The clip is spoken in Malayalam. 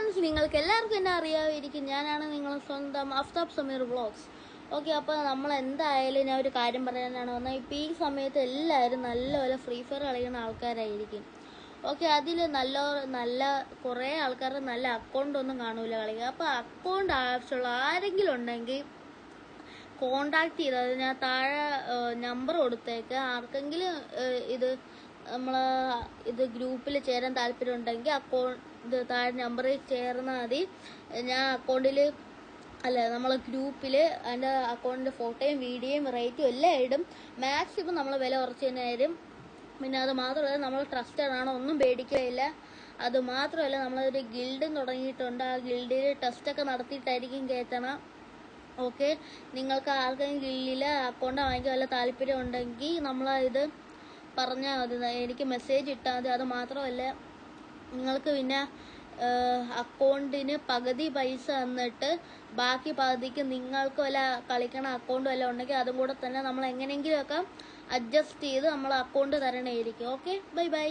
ഫ്രണ്ട്സ്, നിങ്ങൾക്ക് എല്ലാവർക്കും എന്നെ അറിയാമായിരിക്കും. ഞാനാണ് നിങ്ങളെ സ്വന്തം അഫ്താബ് സമീർ വ്ളോഗ്സ്. ഓക്കെ, അപ്പോൾ നമ്മൾ എന്തായാലും ഞാൻ ഒരു കാര്യം പറയാനാണ് വന്നത്. ഇപ്പോൾ ഈ സമയത്ത് എല്ലാവരും നല്ലപോലെ ഫ്രീ ഫയർ കളിക്കുന്ന ആൾക്കാരായിരിക്കും. ഓക്കെ, അതിൽ നല്ല കുറേ ആൾക്കാരുടെ നല്ല അക്കൗണ്ട് ഒന്നും കാണൂല കളിക്കുക. അപ്പോൾ അക്കൗണ്ട് ആവശ്യമുള്ള ആരെങ്കിലും ഉണ്ടെങ്കിൽ കോണ്ടാക്ട് ചെയ്തത് ഞാൻ താഴെ നമ്പർ കൊടുത്തേക്ക്. ആർക്കെങ്കിലും ഇത് ഗ്രൂപ്പിൽ ചേരാൻ താല്പര്യം ഉണ്ടെങ്കിൽ അക്കൗണ്ട് താഴെ നമ്പറിൽ ചേർന്നാൽ മതി. ഞാൻ അക്കൗണ്ടിൽ നമ്മളെ ഗ്രൂപ്പിൽ അതിൻ്റെ അക്കൗണ്ടിൻ്റെ ഫോട്ടോയും വീഡിയോയും റേറ്റും എല്ലാം ഇടും. മാക്സിമം നമ്മൾ വില കുറച്ച് തന്നെ തരും. പിന്നെ അത് മാത്രമല്ല, നമ്മൾ ട്രസ്റ്റഡ് ആണ്, ഒന്നും പേടിക്കുകയില്ല. അത് മാത്രമല്ല, നമ്മളൊരു ഗിൽഡും തുടങ്ങിയിട്ടുണ്ട്. ആ ഗിൽഡിൽ ടെസ്റ്റൊക്കെ നടത്തിയിട്ടായിരിക്കും കയറ്റണം. ഓക്കെ, നിങ്ങൾക്ക് ആർക്കെങ്കിലും ഗിൽഡിൽ അക്കൗണ്ട് വാങ്ങിക്കാൻ വല്ല താല്പര്യം ഉണ്ടെങ്കിൽ ഇത് പറഞ്ഞാൽ മതി, എനിക്ക് മെസ്സേജ് ഇട്ടാൽ മതി. അത് മാത്രമല്ല, നിങ്ങൾക്ക് പിന്നെ അക്കൗണ്ടിന് പകുതി പൈസ തന്നിട്ട് ബാക്കി പകുതിക്ക് നിങ്ങൾക്ക് വല്ല കളിക്കണ അക്കൗണ്ട് വല്ല ഉണ്ടെങ്കിൽ അതും കൂടെ തന്നെ നമ്മൾ എങ്ങനെയെങ്കിലുമൊക്കെ അഡ്ജസ്റ്റ് ചെയ്ത് നമ്മൾ അക്കൗണ്ട് തരണമായിരിക്കും. Okay, bye by.